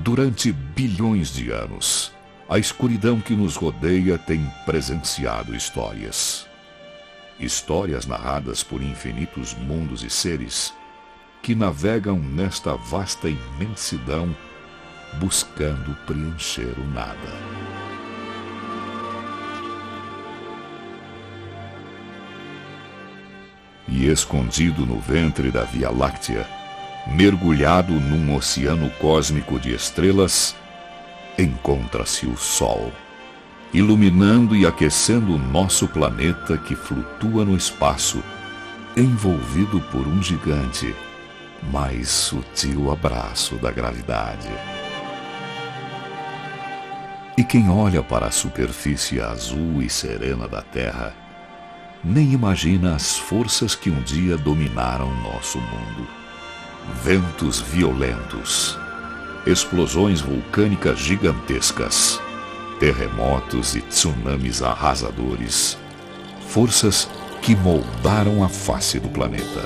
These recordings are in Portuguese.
Durante bilhões de anos, a escuridão que nos rodeia tem presenciado histórias. Histórias narradas por infinitos mundos e seres que navegam nesta vasta imensidão, buscando preencher o nada. E escondido no ventre da Via Láctea, mergulhado num oceano cósmico de estrelas, encontra-se o Sol, iluminando e aquecendo o nosso planeta que flutua no espaço, envolvido por um gigante, mais sutil abraço da gravidade. E quem olha para a superfície azul e serena da Terra, nem imagina as forças que um dia dominaram nosso mundo. Ventos violentos, explosões vulcânicas gigantescas, terremotos e tsunamis arrasadores, forças que moldaram a face do planeta.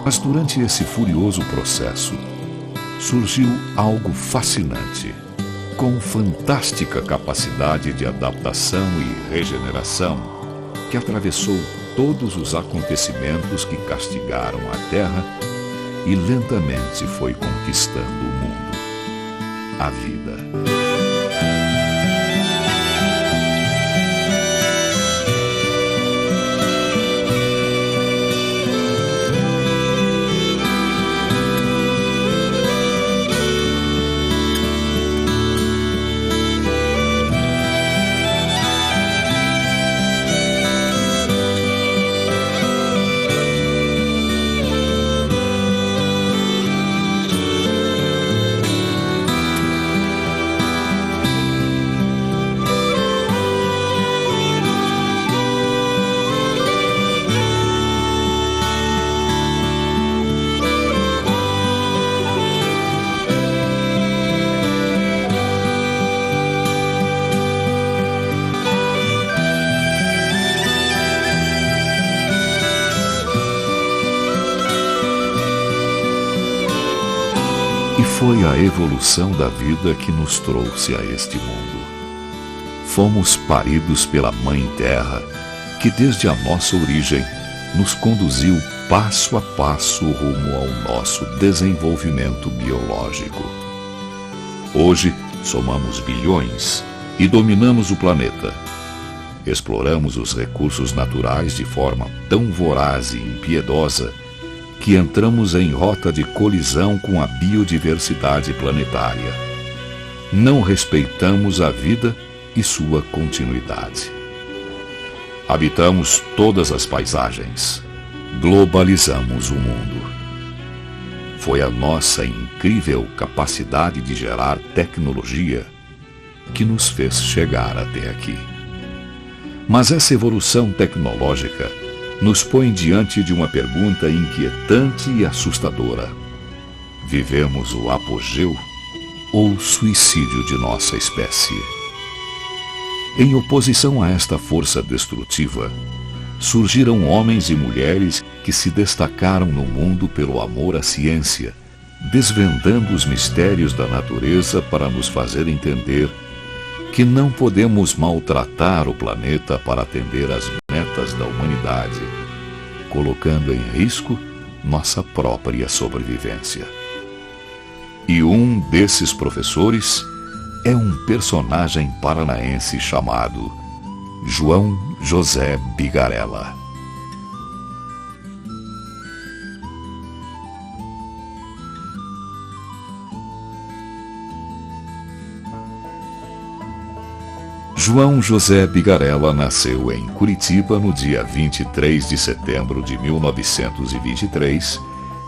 Mas durante esse furioso processo, surgiu algo fascinante, com fantástica capacidade de adaptação e regeneração, que atravessou todos os acontecimentos que castigaram a Terra e lentamente foi conquistando o mundo, a vida. E foi a evolução da vida que nos trouxe a este mundo. Fomos paridos pela Mãe Terra, que desde a nossa origem nos conduziu passo a passo rumo ao nosso desenvolvimento biológico. Hoje somamos bilhões e dominamos o planeta. Exploramos os recursos naturais de forma tão voraz e impiedosa que entramos em rota de colisão com a biodiversidade planetária. Não respeitamos a vida e sua continuidade. Habitamos todas as paisagens. Globalizamos o mundo. Foi a nossa incrível capacidade de gerar tecnologia que nos fez chegar até aqui. Mas essa evolução tecnológica nos põe diante de uma pergunta inquietante e assustadora. Vivemos o apogeu ou o suicídio de nossa espécie? Em oposição a esta força destrutiva, surgiram homens e mulheres que se destacaram no mundo pelo amor à ciência, desvendando os mistérios da natureza para nos fazer entender que não podemos maltratar o planeta para atender às metas da humanidade, colocando em risco nossa própria sobrevivência. E um desses professores é um personagem paranaense chamado João José Bigarella. João José Bigarella nasceu em Curitiba no dia 23 de setembro de 1923,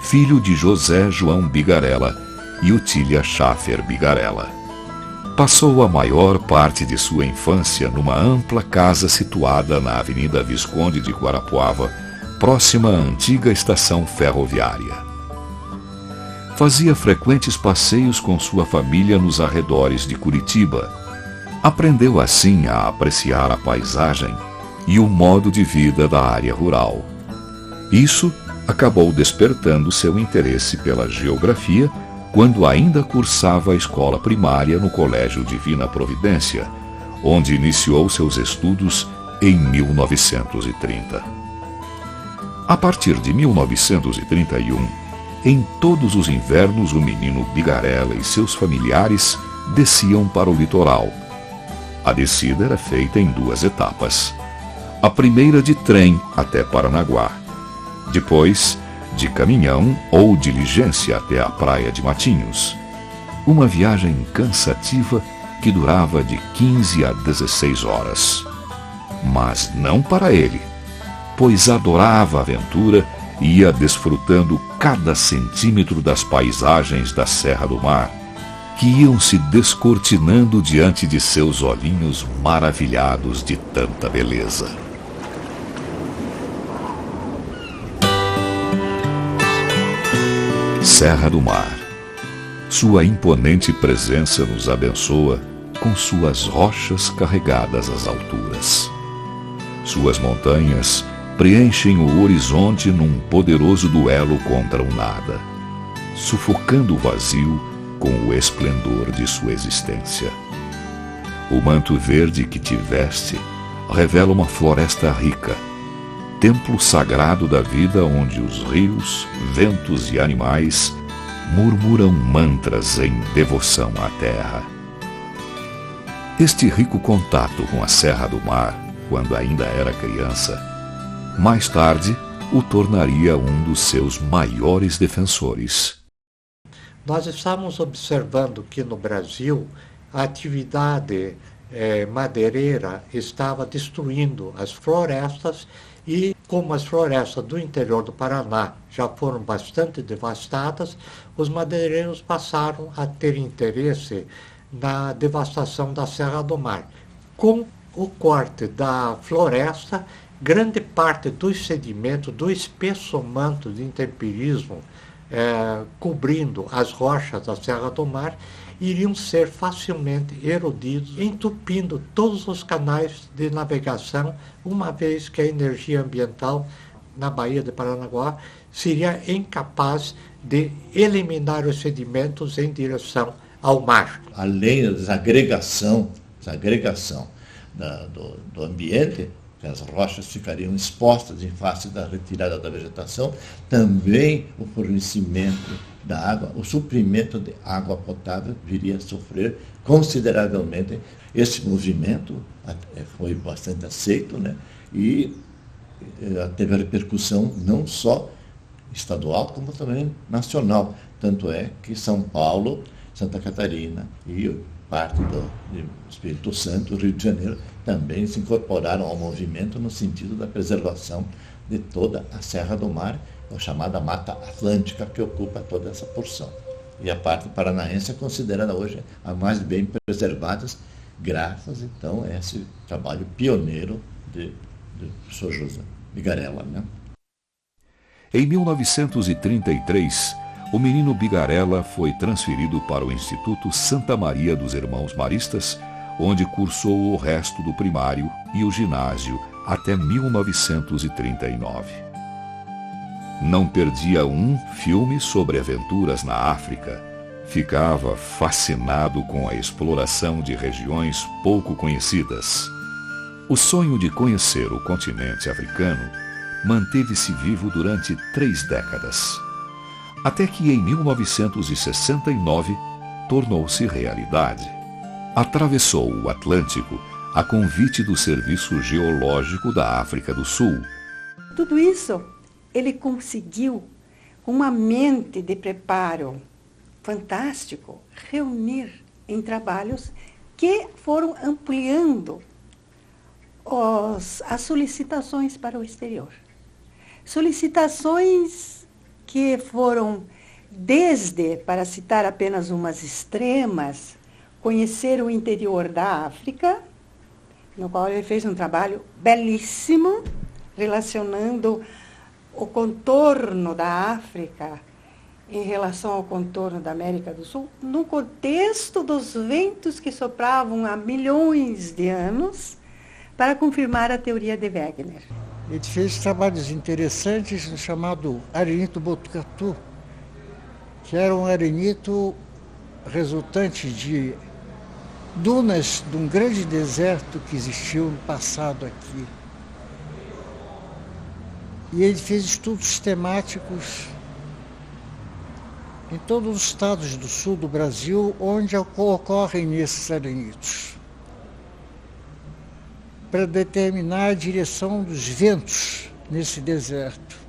filho de José João Bigarella e Otília Schaffer Bigarella. Passou a maior parte de sua infância numa ampla casa situada na Avenida Visconde de Guarapuava, próxima à antiga estação ferroviária. Fazia frequentes passeios com sua família nos arredores de Curitiba. Aprendeu assim a apreciar a paisagem e o modo de vida da área rural. Isso acabou despertando seu interesse pela geografia, quando ainda cursava a escola primária no Colégio Divina Providência, onde iniciou seus estudos em 1930. A partir de 1931, em todos os invernos o menino Bigarella e seus familiares desciam para o litoral. A descida era feita em 2 etapas. A primeira de trem até Paranaguá. Depois, de caminhão ou diligência até a praia de Matinhos. Uma viagem cansativa que durava de 15 a 16 horas. Mas não para ele, pois adorava a aventura e ia desfrutando cada centímetro das paisagens da Serra do Mar, que iam se descortinando diante de seus olhinhos maravilhados de tanta beleza. Serra do Mar. Sua imponente presença nos abençoa com suas rochas carregadas às alturas. Suas montanhas preenchem o horizonte num poderoso duelo contra o nada, sufocando o vazio com o esplendor de sua existência. O manto verde que te veste revela uma floresta rica, templo sagrado da vida onde os rios, ventos e animais murmuram mantras em devoção à terra. Este rico contato com a Serra do Mar, quando ainda era criança, mais tarde o tornaria um dos seus maiores defensores. Nós estamos observando que no Brasil a atividade madeireira estava destruindo as florestas e, como as florestas do interior do Paraná já foram bastante devastadas, os madeireiros passaram a ter interesse na devastação da Serra do Mar. Com o corte da floresta, grande parte dos sedimentos, do espesso manto de intemperismo cobrindo as rochas da Serra do Mar, iriam ser facilmente erodidos, entupindo todos os canais de navegação, uma vez que a energia ambiental na Baía de Paranaguá seria incapaz de eliminar os sedimentos em direção ao mar. Além da desagregação do ambiente, que as rochas ficariam expostas em face da retirada da vegetação, também o fornecimento da água, o suprimento de água potável viria a sofrer consideravelmente. Esse movimento foi bastante aceito, né? E teve a repercussão não só estadual, como também nacional. Tanto é que São Paulo, Santa Catarina e parte do Espírito Santo, Rio de Janeiro, também se incorporaram ao movimento no sentido da preservação de toda a Serra do Mar, a chamada Mata Atlântica, que ocupa toda essa porção. E a parte paranaense é considerada hoje a mais bem preservada, graças, então, a esse trabalho pioneiro do professor José Bigarella, né? Em 1933, o menino Bigarella foi transferido para o Instituto Santa Maria dos Irmãos Maristas, onde cursou o resto do primário e o ginásio até 1939. Não perdia um filme sobre aventuras na África. Ficava fascinado com a exploração de regiões pouco conhecidas. O sonho de conhecer o continente africano manteve-se vivo durante 3 décadas. Até que em 1969 tornou-se realidade. Atravessou o Atlântico a convite do Serviço Geológico da África do Sul. Tudo isso ele conseguiu, com uma mente de preparo fantástico, reunir em trabalhos que foram ampliando as solicitações para o exterior. Solicitações que foram desde, para citar apenas umas extremas, conhecer o interior da África, no qual ele fez um trabalho belíssimo, relacionando o contorno da África em relação ao contorno da América do Sul, no contexto dos ventos que sopravam há milhões de anos, para confirmar a teoria de Wegener. Ele fez trabalhos interessantes no chamado Arenito Botucatu, que era um arenito resultante de dunas de um grande deserto que existiu no passado aqui. E ele fez estudos sistemáticos em todos os estados do sul do Brasil onde ocorrem esses arenitos, para determinar a direção dos ventos nesse deserto.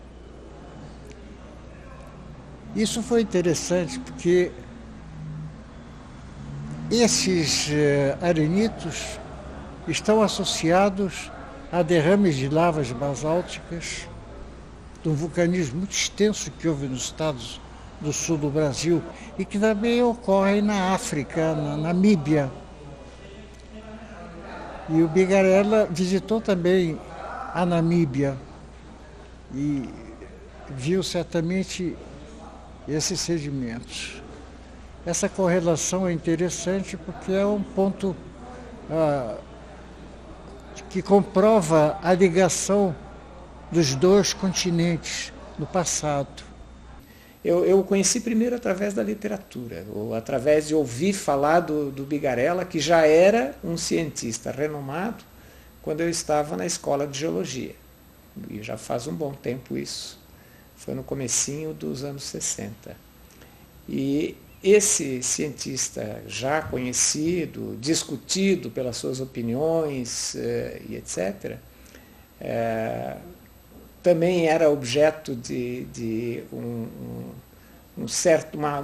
Isso foi interessante porque esses arenitos estão associados a derrames de lavas basálticas, de um vulcanismo muito extenso que houve nos estados do sul do Brasil e que também ocorre na África, na Namíbia. E o Bigarella visitou também a Namíbia e viu certamente esses sedimentos. Essa correlação é interessante porque é um ponto que comprova a ligação dos dois continentes no passado. Eu o conheci primeiro através da literatura, ou através de ouvir falar do Bigarella, que já era um cientista renomado quando eu estava na escola de geologia. E já faz um bom tempo isso. Foi no comecinho dos anos 60. E esse cientista já conhecido, discutido pelas suas opiniões e etc., também era objeto de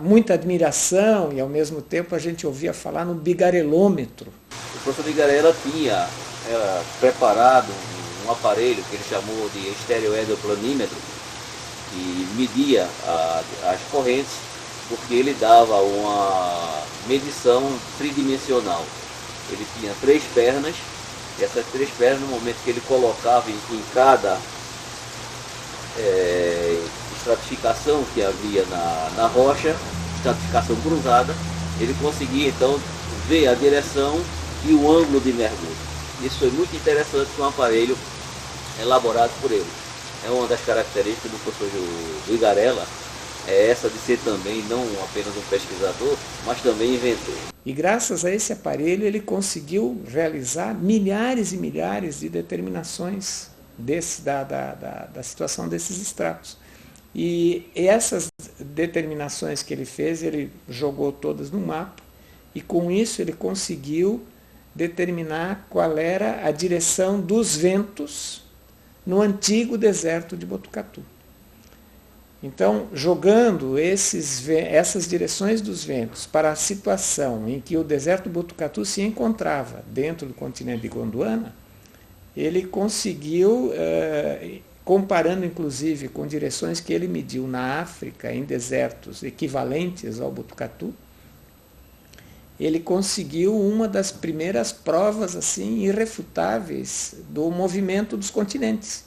muita admiração e, ao mesmo tempo, a gente ouvia falar no bigarelômetro. O professor Bigarella tinha preparado um aparelho que ele chamou de estereoedoplanímetro, que media as correntes, porque ele dava uma medição tridimensional. Ele tinha 3 pernas, e essas 3 pernas, no momento que ele colocava em cada estratificação que havia na rocha, estratificação cruzada, ele conseguia então ver a direção e o ângulo de mergulho. Isso foi muito interessante com um aparelho elaborado por ele. É uma das características do professor Bigarella, é essa de ser também não apenas um pesquisador, mas também inventor. E graças a esse aparelho ele conseguiu realizar milhares e milhares de determinações da situação desses estratos. E essas determinações que ele fez, ele jogou todas no mapa, e com isso ele conseguiu determinar qual era a direção dos ventos no antigo deserto de Botucatu. Então, jogando essas direções dos ventos para a situação em que o deserto de Botucatu se encontrava dentro do continente de Gondwana, ele conseguiu, comparando inclusive com direções que ele mediu na África, em desertos equivalentes ao Botucatu, ele conseguiu uma das primeiras provas assim irrefutáveis do movimento dos continentes,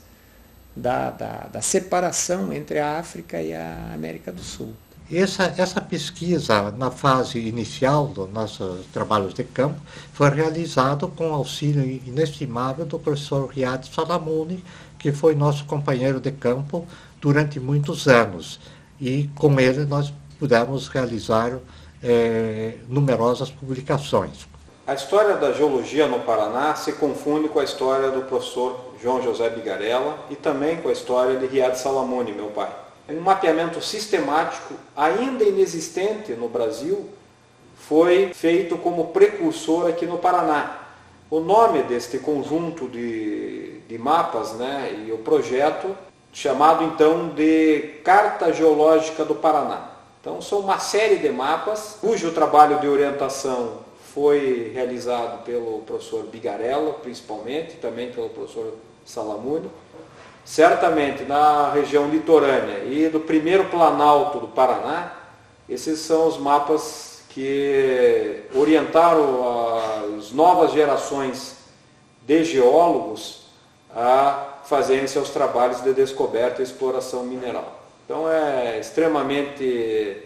da separação entre a África e a América do Sul. Essa pesquisa, na fase inicial dos nossos trabalhos de campo, foi realizada com o auxílio inestimável do professor Riad Salamone, que foi nosso companheiro de campo durante muitos anos. E com ele nós pudemos realizar numerosas publicações. A história da geologia no Paraná se confunde com a história do professor João José Bigarella e também com a história de Riad Salamone, meu pai. Um mapeamento sistemático, ainda inexistente no Brasil, foi feito como precursor aqui no Paraná. O nome deste conjunto de mapas, né, e o projeto, chamado então de Carta Geológica do Paraná. Então são uma série de mapas, cujo trabalho de orientação foi realizado pelo professor Bigarella, principalmente, e também pelo professor Salamone. Certamente na região litorânea e do primeiro planalto do Paraná, esses são os mapas que orientaram as novas gerações de geólogos a fazerem seus trabalhos de descoberta e exploração mineral. Então é extremamente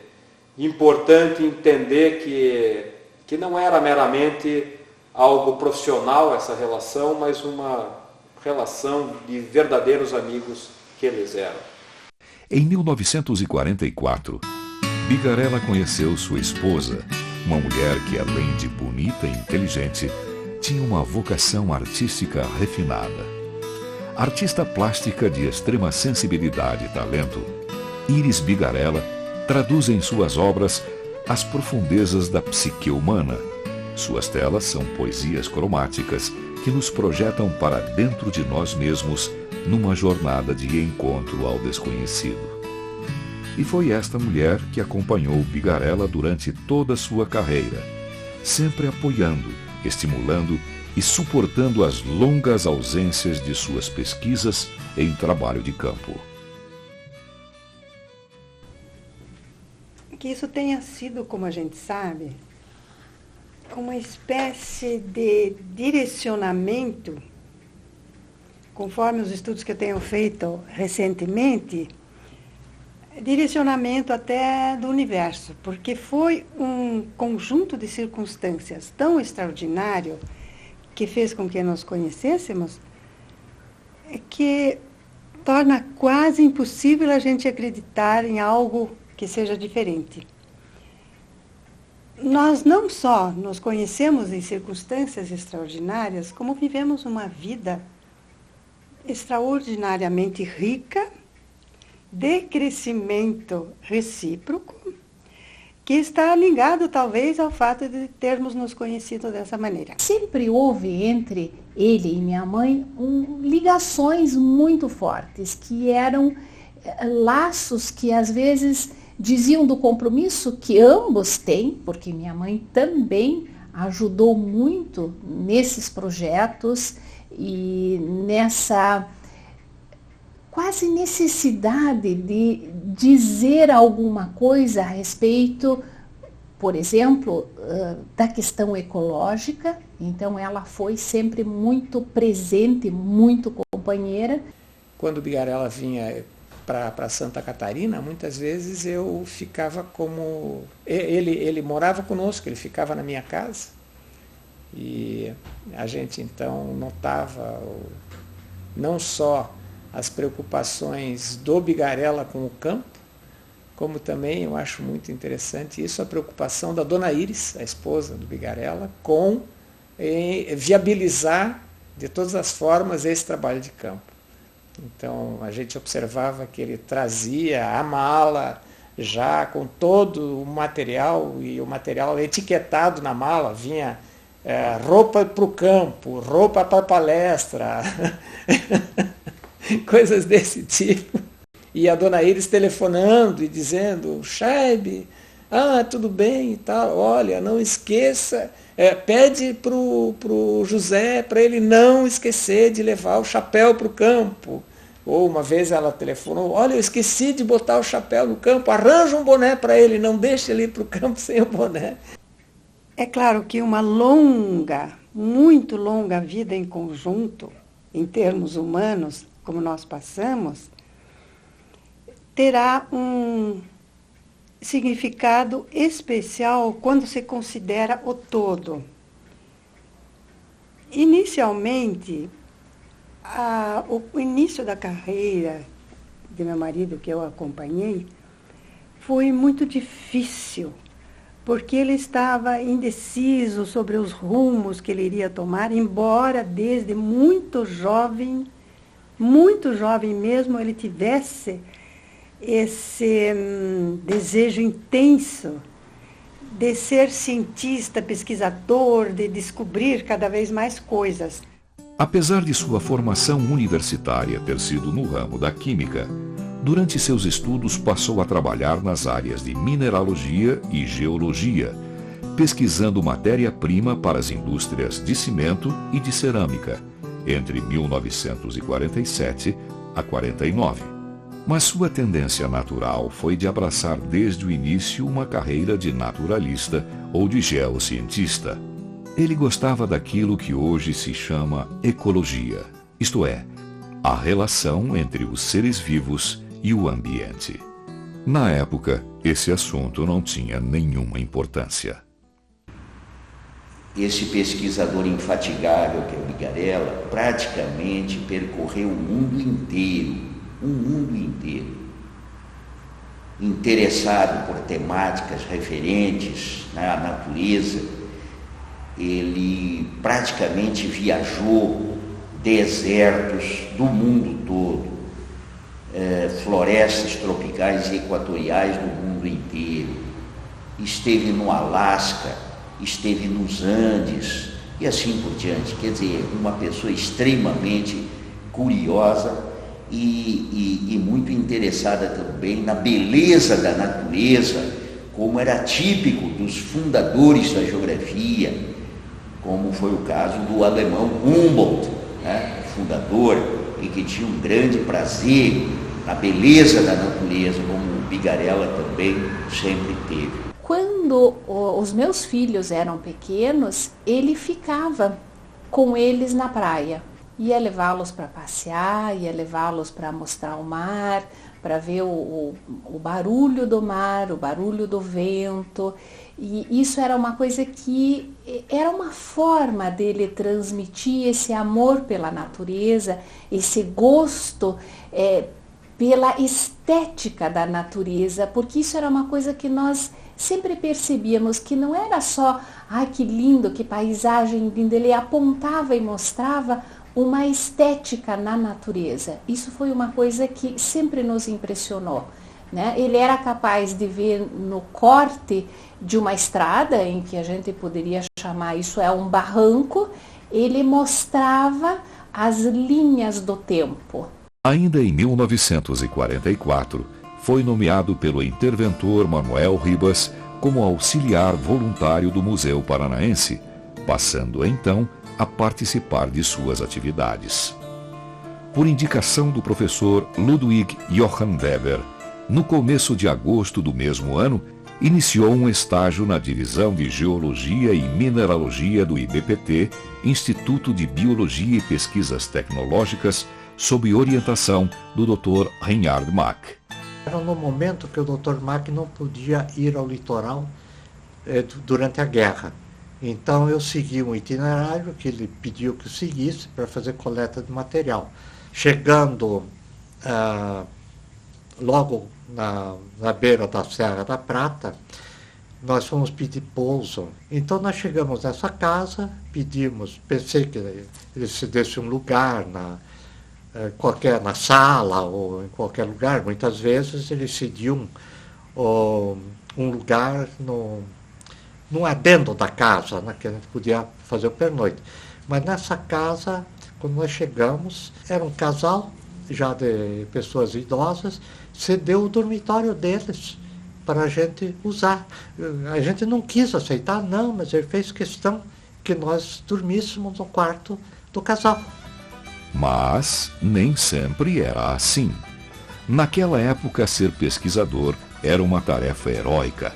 importante entender que não era meramente algo profissional essa relação, mas uma relação de verdadeiros amigos que eles eram. Em 1944, Bigarella conheceu sua esposa, uma mulher que, além de bonita e inteligente, tinha uma vocação artística refinada. Artista plástica de extrema sensibilidade e talento, Iris Bigarella traduz em suas obras as profundezas da psique humana. Suas telas são poesias cromáticas que nos projetam para dentro de nós mesmos numa jornada de encontro ao desconhecido. E foi esta mulher que acompanhou Bigarella durante toda a sua carreira, sempre apoiando, estimulando e suportando as longas ausências de suas pesquisas em trabalho de campo. Que isso tenha sido, como a gente sabe, uma espécie de direcionamento, conforme os estudos que eu tenho feito recentemente, direcionamento até do universo, porque foi um conjunto de circunstâncias tão extraordinário que fez com que nos conhecêssemos, que torna quase impossível a gente acreditar em algo que seja diferente. Nós não só nos conhecemos em circunstâncias extraordinárias, como vivemos uma vida extraordinariamente rica, de crescimento recíproco, que está ligado talvez ao fato de termos nos conhecido dessa maneira. Sempre houve entre ele e minha mãe ligações muito fortes, que eram laços que às vezes diziam do compromisso que ambos têm, porque minha mãe também ajudou muito nesses projetos e nessa quase necessidade de dizer alguma coisa a respeito, por exemplo, da questão ecológica. Então ela foi sempre muito presente, muito companheira. Quando o Bigarella vinha para Santa Catarina, muitas vezes eu ficava como... Ele morava conosco, ele ficava na minha casa. E a gente então notava não só as preocupações do Bigarella com o campo, como também, eu acho muito interessante isso, a preocupação da dona Iris, a esposa do Bigarella, com viabilizar de todas as formas esse trabalho de campo. Então, a gente observava que ele trazia a mala já com todo o material, e o material etiquetado na mala, vinha roupa para o campo, roupa para a palestra, coisas desse tipo. E a dona Iris telefonando e dizendo: Chaib, tudo bem e tal, olha, não esqueça, pede para o José para ele não esquecer de levar o chapéu para o campo. Ou uma vez ela telefonou: olha, eu esqueci de botar o chapéu no campo, arranja um boné para ele, não deixe ele ir para o campo sem o boné. É claro que uma longa, muito longa vida em conjunto, em termos humanos, como nós passamos, terá um significado especial quando se considera o todo. Inicialmente, o início da carreira de meu marido, que eu acompanhei, foi muito difícil, porque ele estava indeciso sobre os rumos que ele iria tomar, embora desde muito jovem mesmo, ele tivesse esse desejo intenso de ser cientista, pesquisador, de descobrir cada vez mais coisas. Apesar de sua formação universitária ter sido no ramo da química, durante seus estudos passou a trabalhar nas áreas de mineralogia e geologia, pesquisando matéria-prima para as indústrias de cimento e de cerâmica, entre 1947 a 49. Mas sua tendência natural foi de abraçar desde o início uma carreira de naturalista ou de geocientista. Ele gostava daquilo que hoje se chama ecologia, isto é, a relação entre os seres vivos e o ambiente. Na época, esse assunto não tinha nenhuma importância. Esse pesquisador infatigável que é o Bigarella praticamente percorreu o mundo inteiro. interessado por temáticas referentes à natureza. Ele praticamente viajou desertos do mundo todo, florestas tropicais e equatoriais do mundo inteiro. Esteve no Alasca, esteve nos Andes e assim por diante. Quer dizer, uma pessoa extremamente curiosa e muito interessada também na beleza da natureza, como era típico dos fundadores da geografia, como foi o caso do alemão Humboldt, fundador, e que tinha um grande prazer na beleza da natureza, como o Bigarella também sempre teve. Quando os meus filhos eram pequenos, ele ficava com eles na praia. Ia levá-los para passear, ia levá-los para mostrar o mar, para ver o barulho do mar, o barulho do vento. E isso era uma coisa que era uma forma dele transmitir esse amor pela natureza, esse gosto pela estética da natureza, porque isso era uma coisa que nós sempre percebíamos, que não era só, ai que lindo, que paisagem linda, ele apontava e mostrava uma estética na natureza. Isso foi uma coisa que sempre nos impressionou, né? Ele era capaz de ver no corte de uma estrada, em que a gente poderia chamar isso um barranco, ele mostrava as linhas do tempo. Ainda em 1944, foi nomeado pelo interventor Manuel Ribas como auxiliar voluntário do Museu Paranaense, passando então a participar de suas atividades. Por indicação do professor Ludwig Johann Weber, no começo de agosto do mesmo ano, iniciou um estágio na Divisão de Geologia e Mineralogia do IBPT, Instituto de Biologia e Pesquisas Tecnológicas, sob orientação do Dr. Reinhard Mack. Era no momento que o Dr. Mack não podia ir ao litoral durante a guerra. Então eu segui um itinerário que ele pediu que eu seguisse para fazer coleta de material. Chegando logo na beira da Serra da Prata, nós fomos pedir pouso. Então nós chegamos nessa casa, pedimos, pensei que ele se desse um lugar na sala ou em qualquer lugar. Muitas vezes ele cediu um lugar no adendo da casa, né, que a gente podia fazer o pernoite. Mas nessa casa, quando nós chegamos, era um casal já de pessoas idosas, cedeu o dormitório deles para a gente usar. A gente não quis aceitar, não, mas ele fez questão que nós dormíssemos no quarto do casal. Mas nem sempre era assim. Naquela época, ser pesquisador era uma tarefa heróica.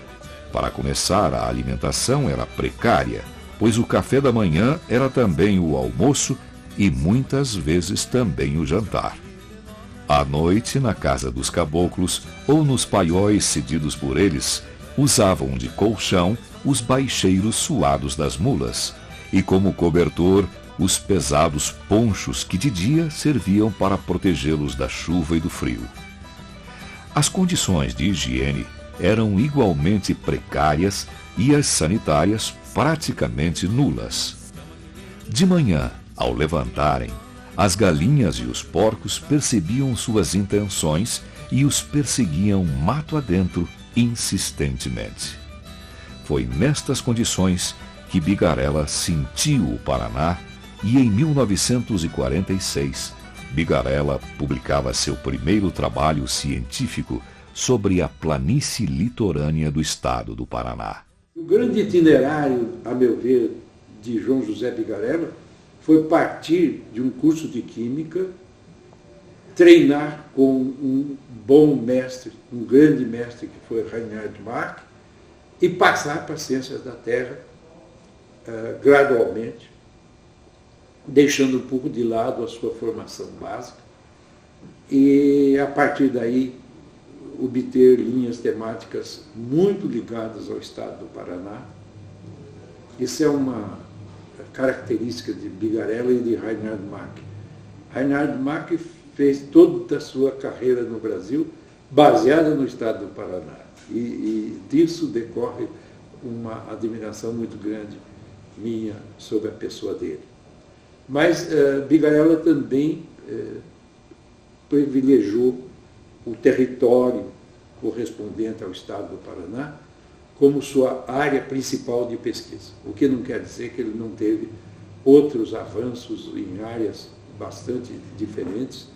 Para começar, a alimentação era precária, pois o café da manhã era também o almoço e muitas vezes também o jantar. À noite, na casa dos caboclos ou nos paióis cedidos por eles, usavam de colchão os baixeiros suados das mulas e como cobertor os pesados ponchos que de dia serviam para protegê-los da chuva e do frio. As condições de higiene eram igualmente precárias e as sanitárias praticamente nulas. De manhã, ao levantarem, as galinhas e os porcos percebiam suas intenções e os perseguiam mato adentro insistentemente. Foi nestas condições que Bigarella sentiu o Paraná e em 1946, Bigarella publicava seu primeiro trabalho científico sobre a planície litorânea do estado do Paraná. O grande itinerário, a meu ver, de João José Bigarella foi partir de um curso de Química, treinar com um bom mestre, um grande mestre que foi Reinhard Mack, e passar para as Ciências da Terra gradualmente, deixando um pouco de lado a sua formação básica, e a partir daí obter linhas temáticas muito ligadas ao estado do Paraná. Isso é uma característica de Bigarella e de Reinhard Mack. Reinhard Mack fez toda a sua carreira no Brasil baseada no estado do Paraná. E disso decorre uma admiração muito grande minha sobre a pessoa dele. Mas Bigarella também privilegiou o território correspondente ao estado do Paraná como sua área principal de pesquisa, o que não quer dizer que ele não teve outros avanços em áreas bastante diferentes.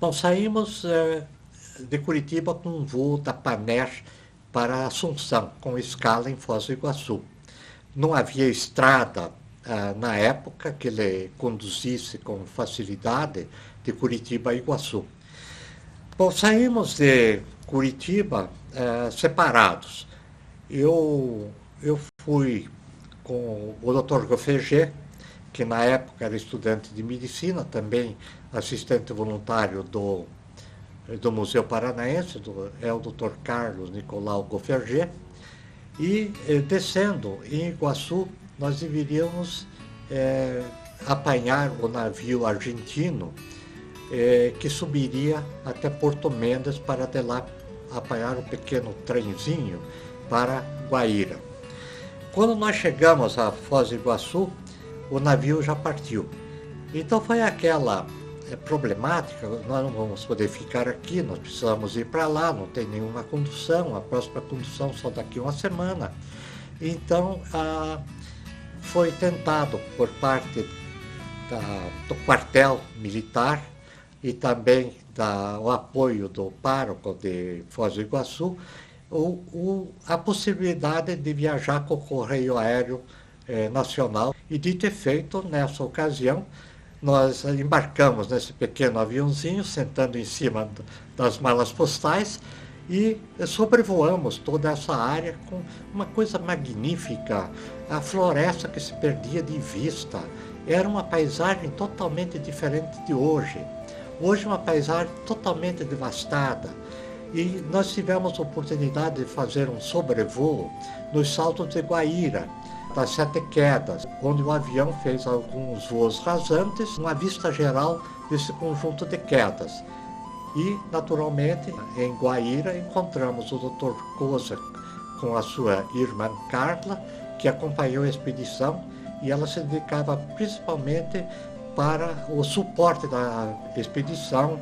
Bom, saímos de Curitiba com um voo da Paner para Assunção, com escala em Foz do Iguaçu. Não havia estrada na época que ele conduzisse com facilidade de Curitiba a Iguaçu. Bom, saímos de Curitiba separados. Eu fui com o Dr. Goffegé, que na época era estudante de medicina, também assistente voluntário do Museu Paranaense, é o Dr. Carlos Nicolau Goffegé, e descendo em Iguaçu, nós deveríamos apanhar o navio argentino que subiria até Porto Mendes para de lá apanhar um pequeno trenzinho para Guaíra. Quando nós chegamos a Foz do Iguaçu, o navio já partiu. Então foi aquela problemática, nós não vamos poder ficar aqui, nós precisamos ir para lá, não tem nenhuma condução, a próxima condução só daqui uma semana. Então foi tentado por parte do quartel militar e também o apoio do pároco de Foz do Iguaçu, a possibilidade de viajar com o Correio Aéreo Nacional. E dito e feito, nessa ocasião, nós embarcamos nesse pequeno aviãozinho, sentando em cima das malas postais e sobrevoamos toda essa área com uma coisa magnífica, a floresta que se perdia de vista. Era uma paisagem totalmente diferente de hoje. Hoje uma paisagem totalmente devastada. E nós tivemos a oportunidade de fazer um sobrevoo nos Saltos de Guaíra, das Sete Quedas, onde o avião fez alguns voos rasantes, uma vista geral desse conjunto de quedas. E, naturalmente, em Guaíra encontramos o Dr. Koza com a sua irmã Carla, que acompanhou a expedição, e ela se dedicava principalmente para o suporte da expedição,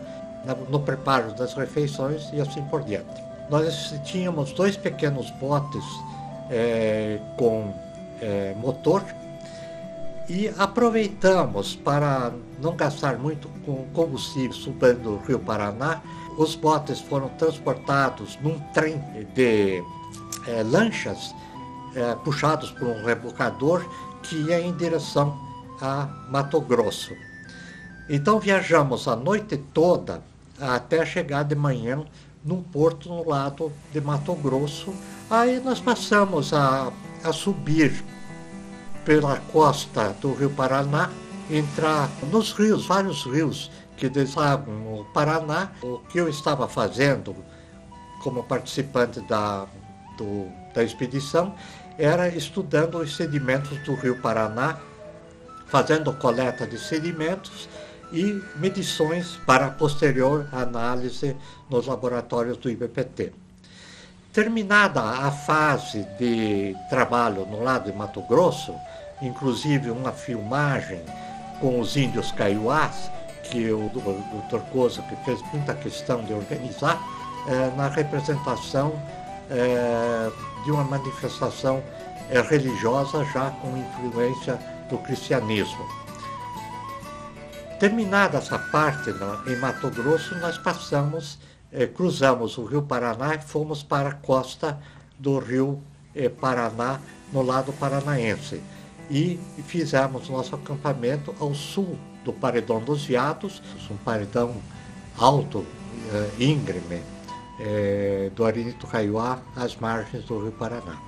no preparo das refeições e assim por diante. Nós tínhamos 2 pequenos botes com motor e aproveitamos para não gastar muito com combustível subindo o Rio Paraná. Os botes foram transportados num trem de lanchas puxados por um rebocador que ia em direção a Mato Grosso. Então viajamos a noite toda até chegar de manhã num porto no lado de Mato Grosso. Aí nós passamos a subir pela costa do Rio Paraná, entrar nos rios, vários rios que desagam no Paraná. O que eu estava fazendo como participante da expedição era estudando os sedimentos do Rio Paraná, fazendo coleta de sedimentos e medições para posterior análise nos laboratórios do IBPT. Terminada a fase de trabalho no lado de Mato Grosso, inclusive uma filmagem com os índios caiuás, que o Dr. Koza que fez muita questão de organizar, na representação de uma manifestação religiosa já com influência do cristianismo. Terminada essa parte em Mato Grosso, nós cruzamos o Rio Paraná e fomos para a costa do Rio Paraná, no lado paranaense. E fizemos nosso acampamento ao sul do Paredão dos Veados, um paredão alto, íngreme, do Arenito Caiuá, às margens do Rio Paraná.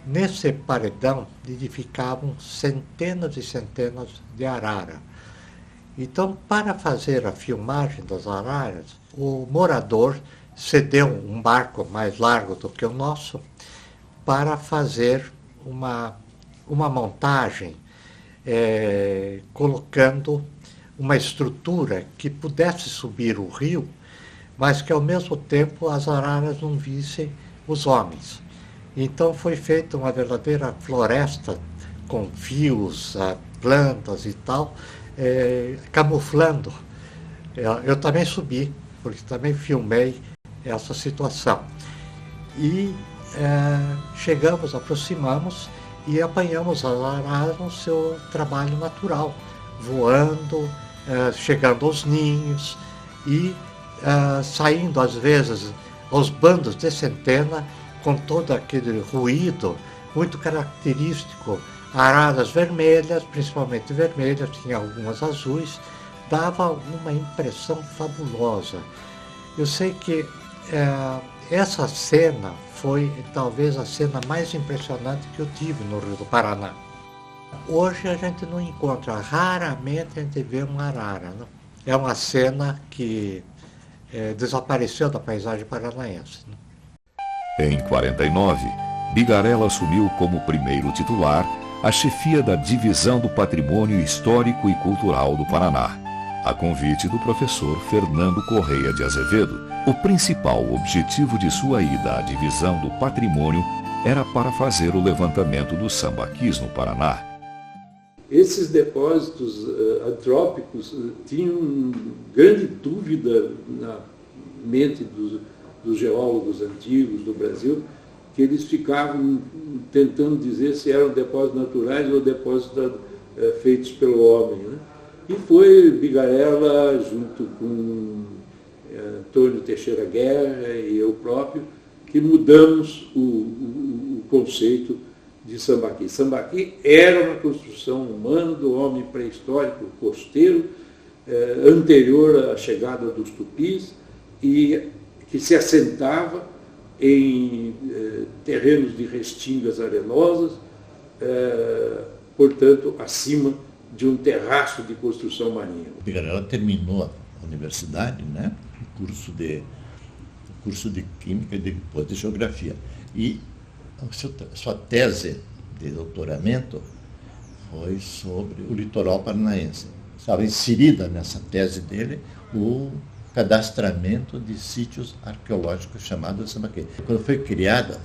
Nesse paredão nidificavam centenas e centenas de araras. Então, para fazer a filmagem das araras, o morador cedeu um barco mais largo do que o nosso para fazer uma montagem colocando uma estrutura que pudesse subir o rio, mas que ao mesmo tempo as araras não vissem os homens. Então foi feita uma verdadeira floresta com fios, plantas e tal, camuflando. Eu também subi, porque também filmei essa situação. E chegamos, aproximamos e apanhamos as araras no seu trabalho natural, voando, chegando aos ninhos e saindo às vezes aos bandos de centena com todo aquele ruído muito característico. Araras vermelhas, principalmente vermelhas, tinha algumas azuis, dava uma impressão fabulosa. Eu sei que essa cena foi talvez a cena mais impressionante que eu tive no Rio do Paraná. Hoje a gente não encontra, raramente a gente vê uma arara. Não? É uma cena que desapareceu da paisagem paranaense. Não? Em 49, Bigarella assumiu como primeiro titular a chefia da Divisão do Patrimônio Histórico e Cultural do Paraná, a convite do professor Fernando Correia de Azevedo. O principal objetivo de sua ida à Divisão do Patrimônio era para fazer o levantamento dos sambaquis no Paraná. Esses depósitos antrópicos tinham grande dúvida na mente dos geólogos antigos do Brasil, que eles ficavam tentando dizer se eram depósitos naturais ou depósitos feitos pelo homem. Né? E foi Bigarella, junto com Antônio Teixeira Guerra e eu próprio, que mudamos o conceito de Sambaqui. Sambaqui era uma construção humana do homem pré-histórico costeiro, anterior à chegada dos tupis, e que se assentava em terrenos de restingas arenosas, portanto, acima de um terraço de construção marinha. Bigarella terminou a universidade, né? o curso de Química e depois de Geografia. E sua tese de doutoramento foi sobre o litoral paranaense. Estava inserida nessa tese dele o cadastramento de sítios arqueológicos chamados Sambaqui. Quando foi criado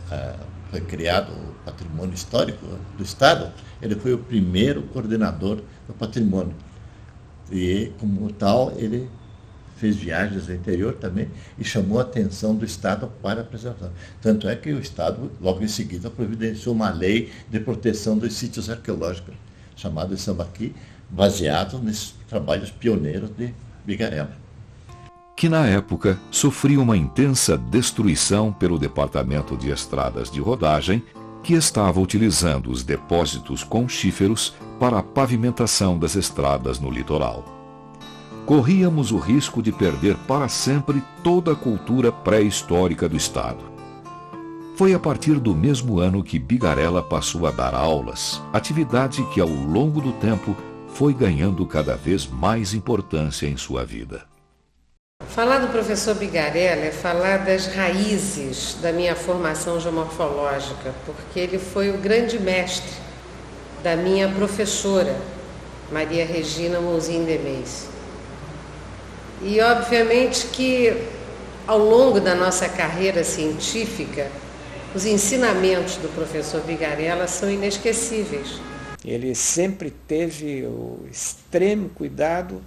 o patrimônio histórico do Estado, ele foi o primeiro coordenador do patrimônio. E, como tal, ele fez viagens ao interior também e chamou a atenção do Estado para a preservação. Tanto é que o Estado, logo em seguida, providenciou uma lei de proteção dos sítios arqueológicos, chamada Sambaqui, baseado nesses trabalhos pioneiros de Bigarella, que na época sofria uma intensa destruição pelo Departamento de Estradas de Rodagem, que estava utilizando os depósitos conchíferos para a pavimentação das estradas no litoral. Corríamos o risco de perder para sempre toda a cultura pré-histórica do Estado. Foi a partir do mesmo ano que Bigarella passou a dar aulas, atividade que ao longo do tempo foi ganhando cada vez mais importância em sua vida. Falar do professor Bigarella é falar das raízes da minha formação geomorfológica, porque ele foi o grande mestre da minha professora, Maria Regina Mouzin de Meis. E obviamente que ao longo da nossa carreira científica, os ensinamentos do professor Bigarella são inesquecíveis. Ele sempre teve o extremo cuidado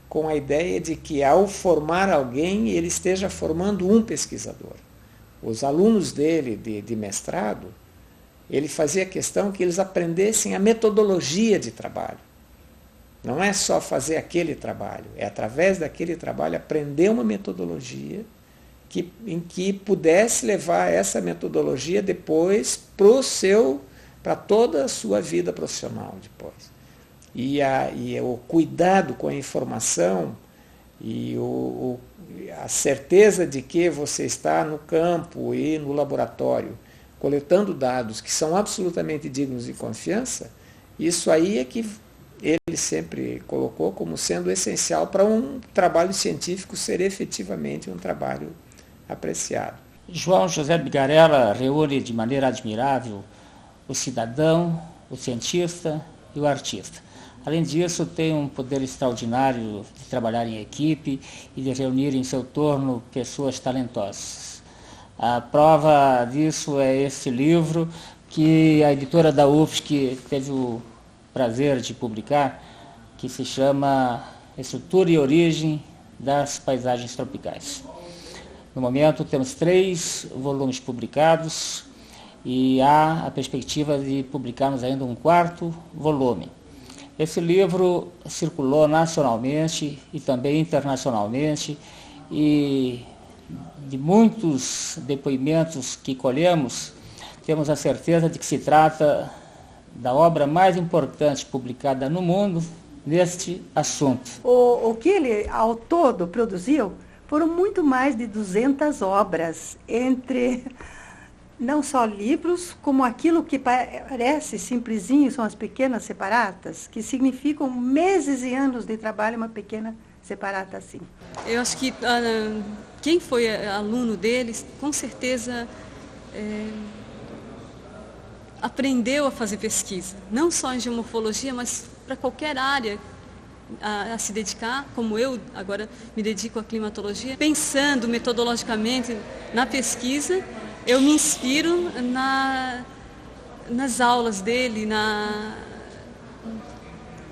com a ideia de que ao formar alguém, ele esteja formando um pesquisador. Os alunos dele de mestrado, ele fazia questão que eles aprendessem a metodologia de trabalho. Não é só fazer aquele trabalho, é através daquele trabalho aprender uma metodologia em que pudesse levar essa metodologia depois para toda a sua vida profissional depois. E o cuidado com a informação e a certeza de que você está no campo e no laboratório coletando dados que são absolutamente dignos de confiança, isso aí é que ele sempre colocou como sendo essencial para um trabalho científico ser efetivamente um trabalho apreciado. João José Bigarella reúne de maneira admirável o cidadão, o cientista e o artista. Além disso, tem um poder extraordinário de trabalhar em equipe e de reunir em seu torno pessoas talentosas. A prova disso é este livro que a editora da UFSC teve o prazer de publicar, que se chama Estrutura e Origem das Paisagens Tropicais. No momento temos 3 volumes publicados e há a perspectiva de publicarmos ainda um 4º volume. Esse livro circulou nacionalmente e também internacionalmente, e de muitos depoimentos que colhemos, temos a certeza de que se trata da obra mais importante publicada no mundo neste assunto. O que ele, ao todo, produziu foram muito mais de 200 obras, entre não só livros, como aquilo que parece simplesinho, são as pequenas separatas, que significam meses e anos de trabalho, uma pequena separata assim. Eu acho que quem foi aluno deles, com certeza aprendeu a fazer pesquisa, não só em geomorfologia, mas para qualquer área a se dedicar, como eu agora me dedico à climatologia. Pensando metodologicamente na pesquisa, eu me inspiro nas aulas dele,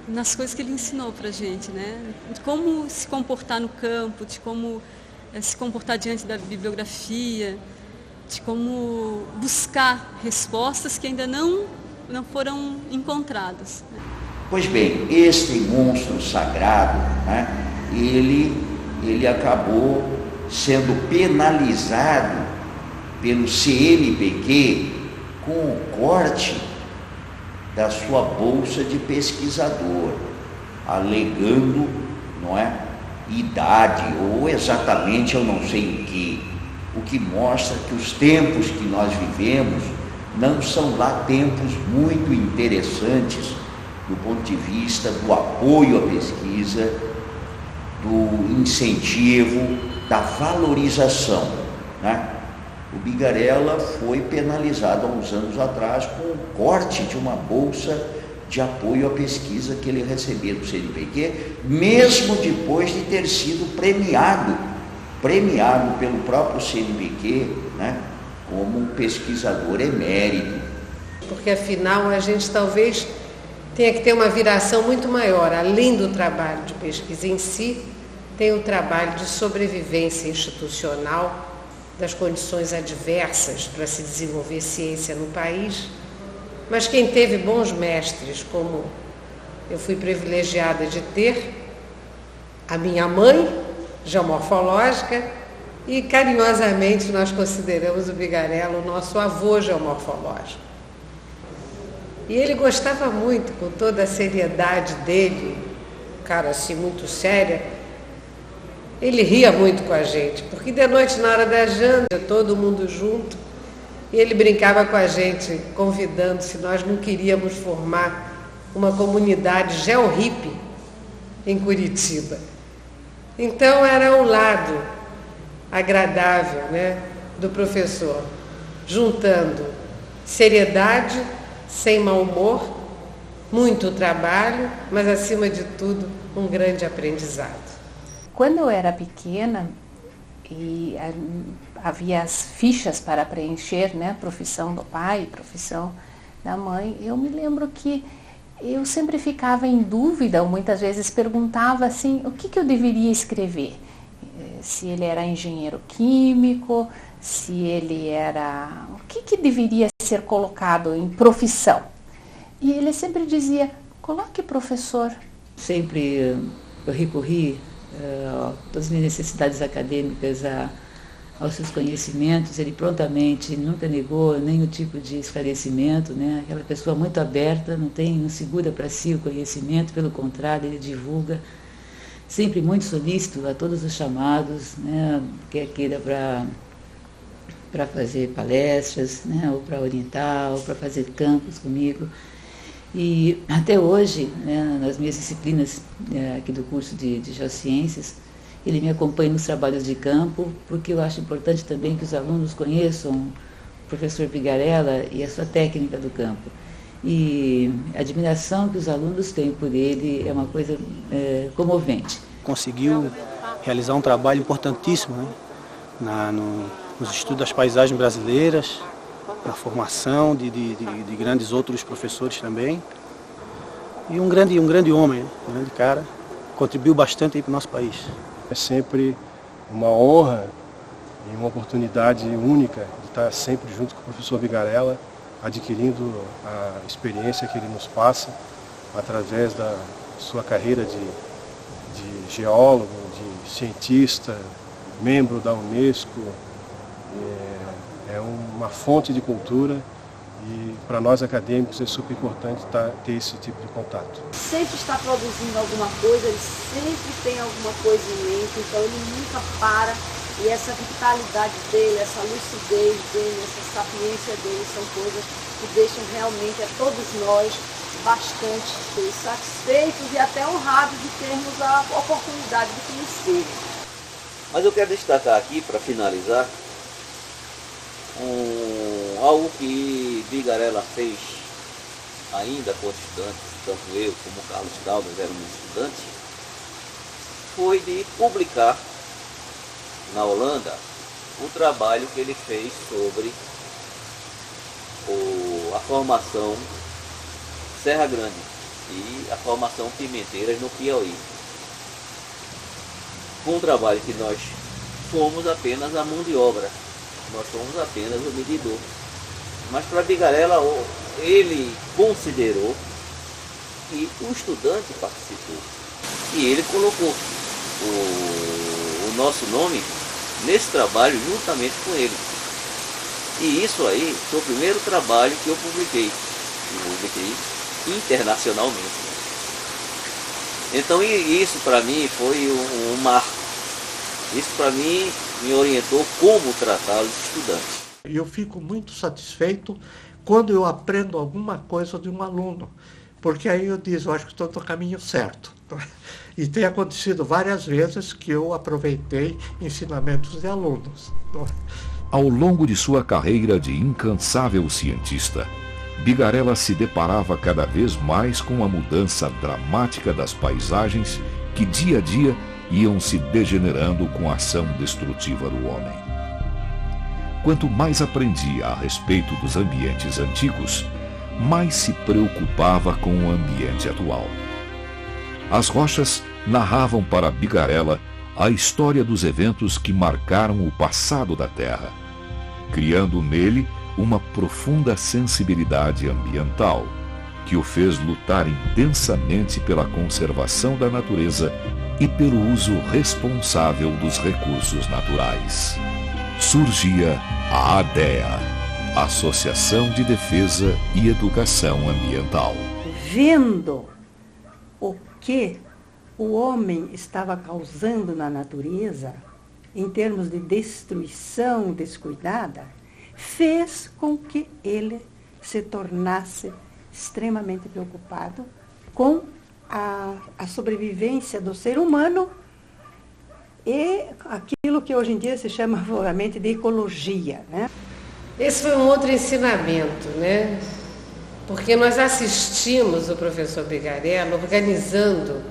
nas coisas que ele ensinou para a gente, né? De como se comportar no campo, de como se comportar diante da bibliografia, de como buscar respostas que ainda não foram encontradas. Pois bem, este monstro sagrado, né, ele acabou sendo penalizado pelo CNPq com o corte da sua bolsa de pesquisador, alegando, não é, idade ou exatamente eu não sei o que mostra que os tempos que nós vivemos não são lá tempos muito interessantes do ponto de vista do apoio à pesquisa, do incentivo, da valorização, né? O Bigarella foi penalizado há uns anos atrás com o corte de uma bolsa de apoio à pesquisa que ele recebia do CNPq, mesmo depois de ter sido premiado pelo próprio CNPq, né, como um pesquisador emérito. Porque afinal a gente talvez tenha que ter uma viração muito maior, além do trabalho de pesquisa em si, tem o trabalho de sobrevivência institucional das condições adversas para se desenvolver ciência no país, mas quem teve bons mestres, como eu fui privilegiada de ter, a minha mãe, geomorfológica, e carinhosamente nós consideramos o Bigarella o nosso avô geomorfológico. E ele gostava muito, com toda a seriedade dele, um cara assim muito séria, ele ria muito com a gente, porque de noite, na hora da janta, todo mundo junto, e ele brincava com a gente, convidando se nós não queríamos formar uma comunidade georhippie em Curitiba. Então era o lado agradável, né, do professor, juntando seriedade, sem mau humor, muito trabalho, mas acima de tudo um grande aprendizado. Quando eu era pequena e havia as fichas para preencher, né, profissão do pai, profissão da mãe, eu me lembro que eu sempre ficava em dúvida, ou muitas vezes perguntava assim, o que eu deveria escrever? Se ele era engenheiro químico, se ele era... O que deveria ser colocado em profissão? E ele sempre dizia, coloque professor. Sempre eu recorri todas as minhas necessidades acadêmicas aos seus conhecimentos. Ele prontamente nunca negou nenhum tipo de esclarecimento, né? Aquela pessoa muito aberta, não segura para si o conhecimento, pelo contrário, ele divulga, sempre muito solícito a todos os chamados, né? Quer queira para fazer palestras, né? Ou para orientar, ou para fazer campos comigo. E até hoje, né, nas minhas disciplinas aqui do curso de Geociências, ele me acompanha nos trabalhos de campo, porque eu acho importante também que os alunos conheçam o professor Bigarella e a sua técnica do campo. E a admiração que os alunos têm por ele é uma coisa comovente. Conseguiu realizar um trabalho importantíssimo, né, nos estudos das paisagens brasileiras, na formação de grandes outros professores também. E um grande homem, um grande cara, contribuiu bastante para o nosso país. É sempre uma honra e uma oportunidade única de estar sempre junto com o professor Bigarella, adquirindo a experiência que ele nos passa através da sua carreira de geólogo, de cientista, membro da Unesco. É uma fonte de cultura e para nós acadêmicos é super importante ter esse tipo de contato. Sempre está produzindo alguma coisa, ele sempre tem alguma coisa em mente, então ele nunca para. E essa vitalidade dele, essa lucidez dele, essa sapiência dele são coisas que deixam realmente a todos nós bastante satisfeitos e até honrados de termos a oportunidade de conhecê-lo. Mas eu quero destacar aqui, para finalizar, algo que Bigarella fez ainda com estudantes, tanto eu como Carlos Caldas éramos estudantes, foi de publicar na Holanda o trabalho que ele fez sobre a formação Serra Grande e a formação Pimenteiras no Piauí. Com um trabalho que nós fomos apenas a mão de obra, nós fomos apenas o medidor. Mas para Bigarella, ele considerou que o estudante participou. E ele colocou o nosso nome nesse trabalho juntamente com ele. E isso aí foi o primeiro trabalho que eu publiquei internacionalmente. Então isso para mim foi um marco. Isso para mim me orientou como tratar os estudantes. Eu fico muito satisfeito quando eu aprendo alguma coisa de um aluno, porque aí eu digo, eu acho que estou no caminho certo. E tem acontecido várias vezes que eu aproveitei ensinamentos de alunos. Ao longo de sua carreira de incansável cientista, Bigarella se deparava cada vez mais com a mudança dramática das paisagens que dia a dia iam se degenerando com a ação destrutiva do homem. Quanto mais aprendia a respeito dos ambientes antigos, mais se preocupava com o ambiente atual. As rochas narravam para Bigarella a história dos eventos que marcaram o passado da Terra, criando nele uma profunda sensibilidade ambiental, que o fez lutar intensamente pela conservação da natureza e pelo uso responsável dos recursos naturais. Surgia a ADEA, Associação de Defesa e Educação Ambiental. Vendo o que o homem estava causando na natureza, em termos de destruição descuidada, fez com que ele se tornasse extremamente preocupado com a sobrevivência do ser humano e aquilo que hoje em dia se chama vulgarmente de ecologia, né? Esse foi um outro ensinamento, né? Porque nós assistimos o professor Bigarella organizando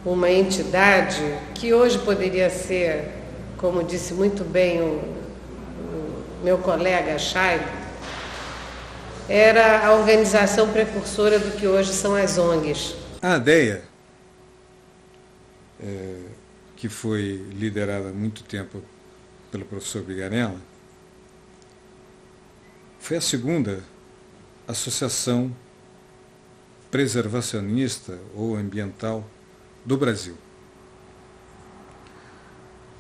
uma entidade que hoje poderia ser, como disse muito bem o meu colega Chaib, era a organização precursora do que hoje são as ONGs. A ADEA, que foi liderada há muito tempo pelo professor Bigarella, foi a segunda associação preservacionista ou ambiental do Brasil.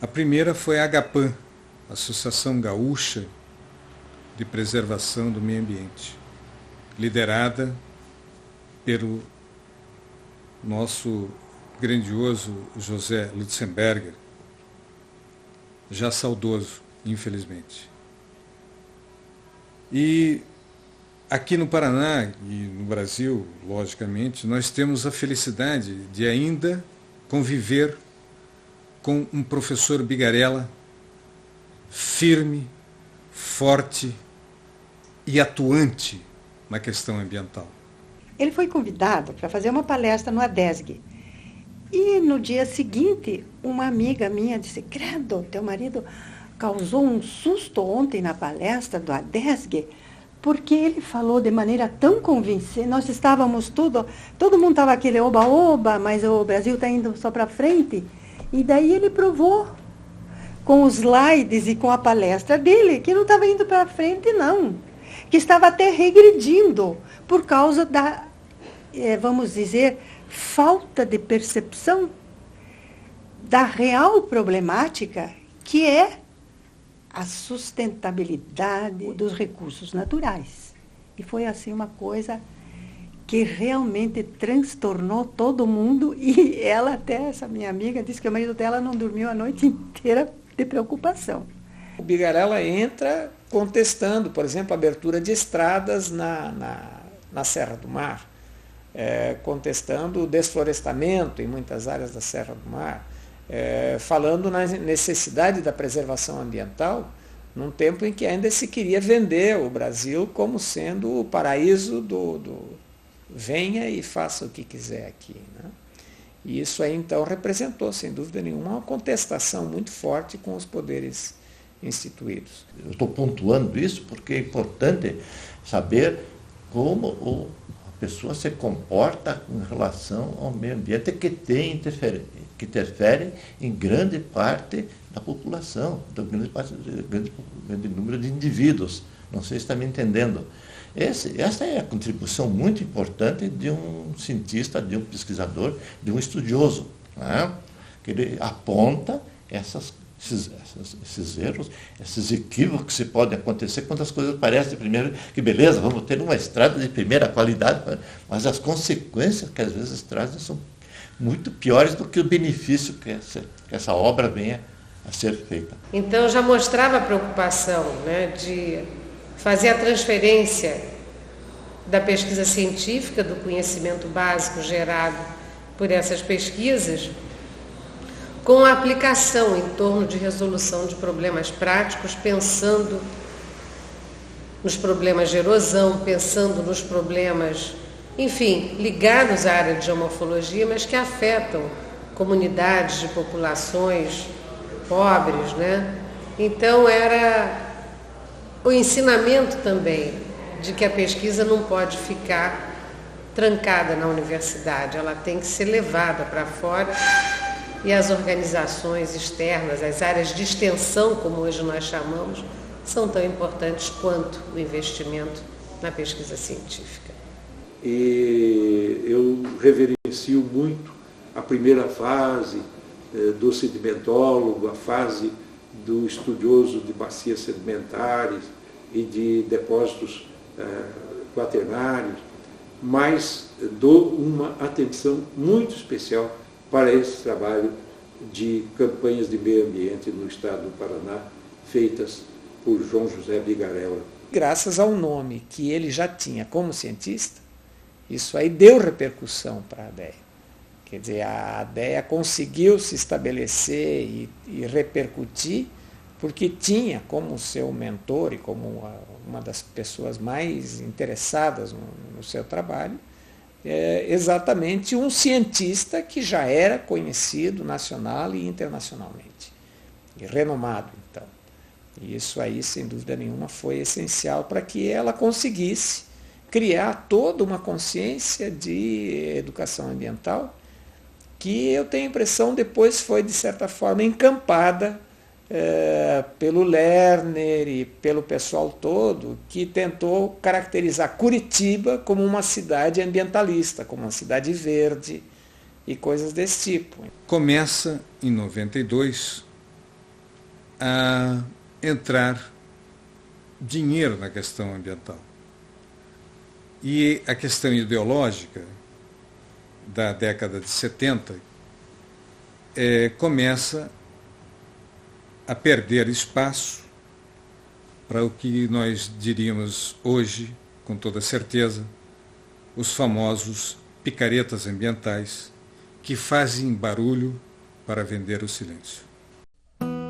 A primeira foi a AGAPAM, Associação Gaúcha de Preservação do Meio Ambiente, liderada pelo nosso grandioso José Lutzenberger, já saudoso, infelizmente. E aqui no Paraná e no Brasil, logicamente, nós temos a felicidade de ainda conviver com um professor Bigarella firme, forte e atuante na questão ambiental. Ele foi convidado para fazer uma palestra no ADESG. E no dia seguinte, uma amiga minha disse: credo, teu marido causou um susto ontem na palestra do ADESG, porque ele falou de maneira tão convincente. Nós estávamos todo mundo estava aquele oba-oba, mas o Brasil está indo só para frente. E daí ele provou, com os slides e com a palestra dele, que não estava indo para frente, não. Que estava até regredindo, por causa da, vamos dizer, falta de percepção da real problemática, que é a sustentabilidade dos recursos naturais. E foi assim uma coisa que realmente transtornou todo mundo, e ela até, essa minha amiga, disse que o marido dela não dormiu a noite inteira de preocupação. O Bigarella entra contestando, por exemplo, a abertura de estradas na Serra do Mar, contestando o desflorestamento em muitas áreas da Serra do Mar, falando na necessidade da preservação ambiental, num tempo em que ainda se queria vender o Brasil como sendo o paraíso do venha e faça o que quiser aqui, né? E isso aí então representou, sem dúvida nenhuma, uma contestação muito forte com os poderes instituídos. Eu estou pontuando isso porque é importante saber como a pessoa se comporta em relação ao meio ambiente que interfere em grande parte da população, grande número de indivíduos. Não sei se está me entendendo. Essa é a contribuição muito importante de um cientista, de um pesquisador, de um estudioso, né? Que ele aponta esses erros, esses equívocos que podem acontecer quando as coisas parecem primeiro que beleza, vamos ter uma estrada de primeira qualidade, mas as consequências que às vezes trazem são muito piores do que o benefício que essa obra venha a ser feita. Então já mostrava a preocupação, né, de fazer a transferência da pesquisa científica, do conhecimento básico gerado por essas pesquisas, com a aplicação em torno de resolução de problemas práticos, pensando nos problemas de erosão, pensando nos problemas, enfim, ligados à área de geomorfologia, mas que afetam comunidades de populações pobres, né? Então era o ensinamento também de que a pesquisa não pode ficar trancada na universidade, ela tem que ser levada para fora, e as organizações externas, as áreas de extensão, como hoje nós chamamos, são tão importantes quanto o investimento na pesquisa científica. E eu reverencio muito a primeira fase do sedimentólogo, a fase do estudioso de bacias sedimentares e de depósitos quaternários, mas dou uma atenção muito especial para esse trabalho de campanhas de meio ambiente no estado do Paraná, feitas por João José Bigarella. Graças ao nome que ele já tinha como cientista, isso aí deu repercussão para a ADEA. Quer dizer, a ADEA conseguiu se estabelecer e repercutir, porque tinha como seu mentor e como uma das pessoas mais interessadas no seu trabalho, exatamente um cientista que já era conhecido nacional e internacionalmente, e renomado então. E isso aí, sem dúvida nenhuma, foi essencial para que ela conseguisse criar toda uma consciência de educação ambiental, que eu tenho a impressão depois foi, de certa forma, encampada pelo Lerner e pelo pessoal todo, que tentou caracterizar Curitiba como uma cidade ambientalista, como uma cidade verde e coisas desse tipo. Começa, em 92, a entrar dinheiro na questão ambiental. E a questão ideológica da década de 70 começa a perder espaço para o que nós diríamos hoje, com toda certeza, os famosos picaretas ambientais, que fazem barulho para vender o silêncio.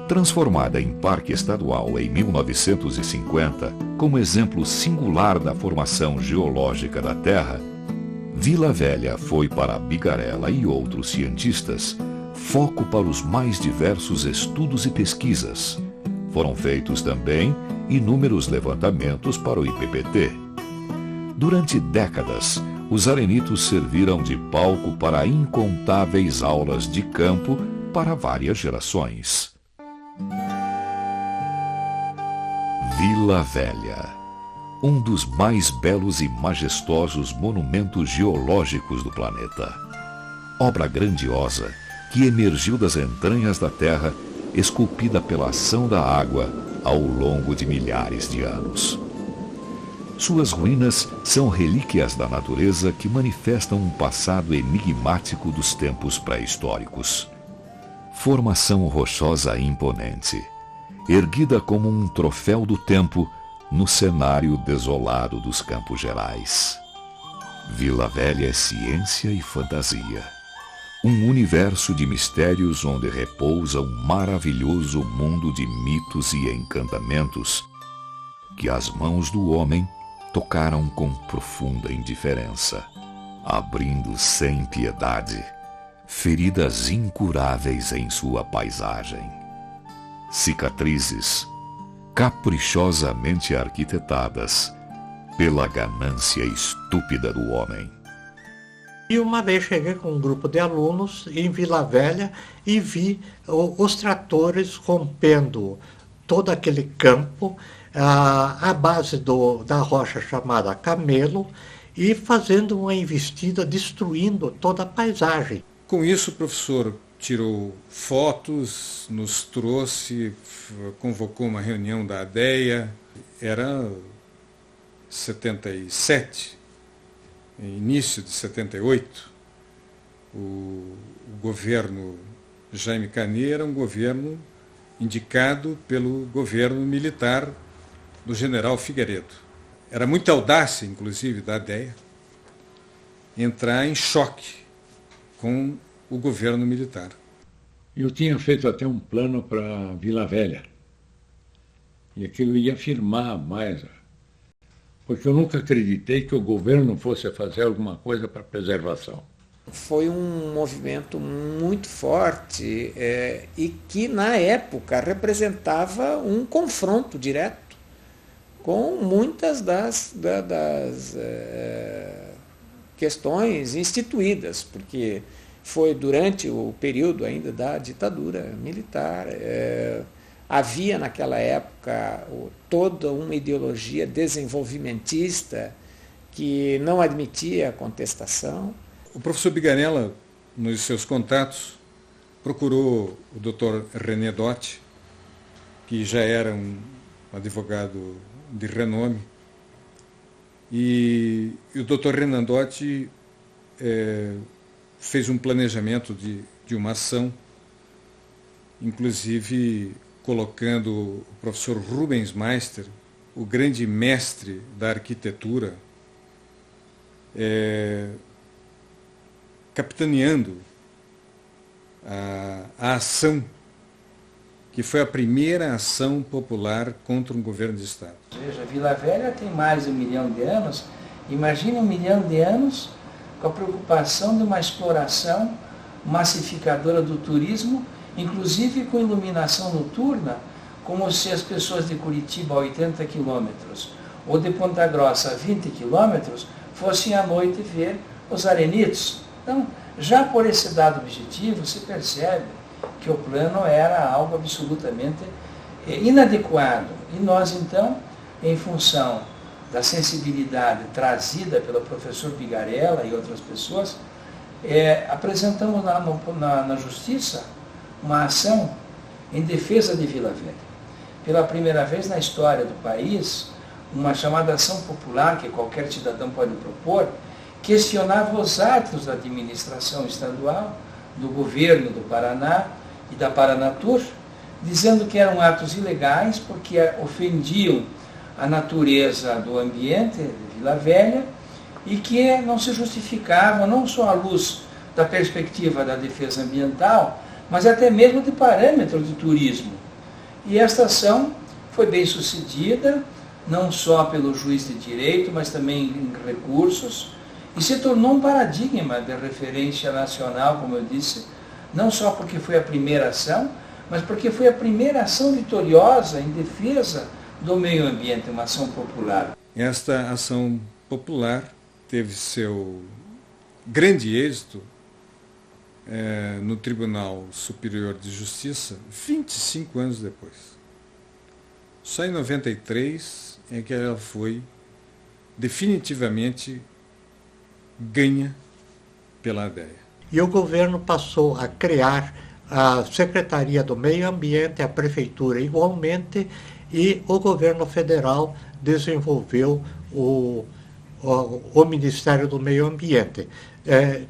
Transformada em parque estadual em 1950, como exemplo singular da formação geológica da Terra, Vila Velha foi para Bigarella e outros cientistas foco para os mais diversos estudos e pesquisas. Foram feitos também inúmeros levantamentos para o IPPT. Durante décadas, os arenitos serviram de palco para incontáveis aulas de campo para várias gerações. Vila Velha, um dos mais belos e majestosos monumentos geológicos do planeta. Obra grandiosa que emergiu das entranhas da Terra, esculpida pela ação da água ao longo de milhares de anos. Suas ruínas são relíquias da natureza que manifestam um passado enigmático dos tempos pré-históricos. Formação rochosa imponente, erguida como um troféu do tempo no cenário desolado dos Campos Gerais. Vila Velha é ciência e fantasia. Um universo de mistérios onde repousa um maravilhoso mundo de mitos e encantamentos que as mãos do homem tocaram com profunda indiferença, abrindo sem piedade feridas incuráveis em sua paisagem. Cicatrizes caprichosamente arquitetadas pela ganância estúpida do homem. E uma vez cheguei com um grupo de alunos em Vila Velha e vi os tratores rompendo todo aquele campo, à base da rocha chamada Camelo, e fazendo uma investida, destruindo toda a paisagem. Com isso, o professor tirou fotos, nos trouxe, convocou uma reunião da ADEA, era 77, início de 78, o governo Jaime Canet era um governo indicado pelo governo militar do general Figueiredo. Era muita audácia, inclusive, da ADEA, entrar em choque com o governo militar. Eu tinha feito até um plano para Vila Velha. E aquilo ia firmar mais, porque eu nunca acreditei que o governo fosse fazer alguma coisa para preservação. Foi um movimento muito forte e que, na época, representava um confronto direto com muitas das questões instituídas, porque foi durante o período ainda da ditadura militar. Havia naquela época toda uma ideologia desenvolvimentista que não admitia contestação. O professor Bigarella, nos seus contatos, procurou o Dr. René Dotti, que já era um advogado de renome, e o Dr. René Dotti fez um planejamento de uma ação, inclusive colocando o professor Rubens Meister, o grande mestre da arquitetura, capitaneando a ação, que foi a primeira ação popular contra um governo de Estado. Veja, Vila Velha tem mais de 1 milhão de anos. Imagine 1 milhão de anos com a preocupação de uma exploração massificadora do turismo, inclusive com iluminação noturna, como se as pessoas de Curitiba a 80 quilômetros ou de Ponta Grossa a 20 quilômetros fossem à noite ver os arenitos. Então, já por esse dado objetivo, se percebe que o plano era algo absolutamente inadequado. E nós, então, em função da sensibilidade trazida pelo professor Bigarella e outras pessoas, apresentamos na Justiça uma ação em defesa de Vila Velha. Pela primeira vez na história do país, uma chamada ação popular, que qualquer cidadão pode propor, questionava os atos da administração estadual, do governo do Paraná e da Paranatur, dizendo que eram atos ilegais porque ofendiam a natureza do ambiente de Vila Velha e que não se justificavam, não só à luz da perspectiva da defesa ambiental, mas até mesmo de parâmetro de turismo. E esta ação foi bem sucedida, não só pelo juiz de direito, mas também em recursos, e se tornou um paradigma de referência nacional, como eu disse, não só porque foi a primeira ação, mas porque foi a primeira ação vitoriosa em defesa do meio ambiente, uma ação popular. Esta ação popular teve seu grande êxito no Tribunal Superior de Justiça 25 anos depois. Só em 93 é que ela foi definitivamente ganha pela ADEA. E o governo passou a criar a Secretaria do Meio Ambiente, a Prefeitura igualmente, e o governo federal desenvolveu o Ministério do Meio Ambiente,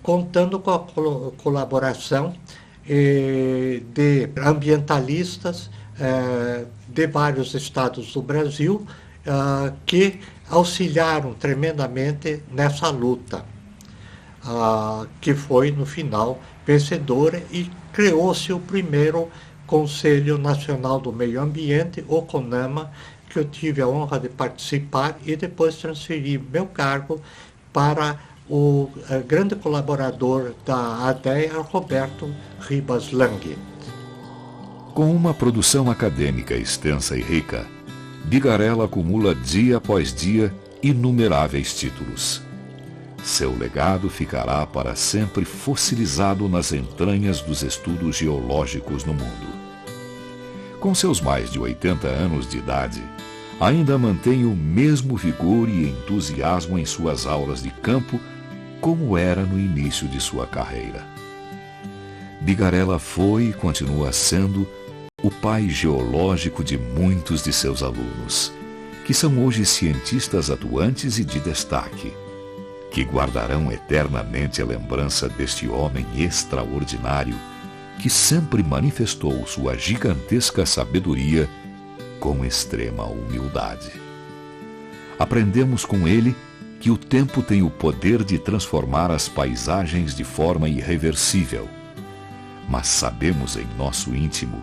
contando com a colaboração de ambientalistas de vários estados do Brasil que auxiliaram tremendamente nessa luta, que foi, no final, vencedora, e criou-se o primeiro Conselho Nacional do Meio Ambiente, o CONAMA, que eu tive a honra de participar e depois transferi meu cargo para o grande colaborador da ADEA, Roberto Ribas Lang. Com uma produção acadêmica extensa e rica, Bigarella acumula dia após dia inumeráveis títulos. Seu legado ficará para sempre fossilizado nas entranhas dos estudos geológicos no mundo. Com seus mais de 80 anos de idade, ainda mantém o mesmo vigor e entusiasmo em suas aulas de campo como era no início de sua carreira. Bigarella foi e continua sendo o pai geológico de muitos de seus alunos, que são hoje cientistas atuantes e de destaque, que guardarão eternamente a lembrança deste homem extraordinário que sempre manifestou sua gigantesca sabedoria com extrema humildade. Aprendemos com ele que o tempo tem o poder de transformar as paisagens de forma irreversível, mas sabemos em nosso íntimo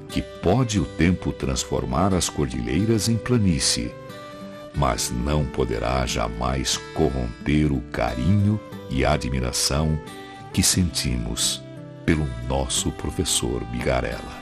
que pode o tempo transformar as cordilheiras em planície, mas não poderá jamais corromper o carinho e a admiração que sentimos pelo nosso professor Bigarella.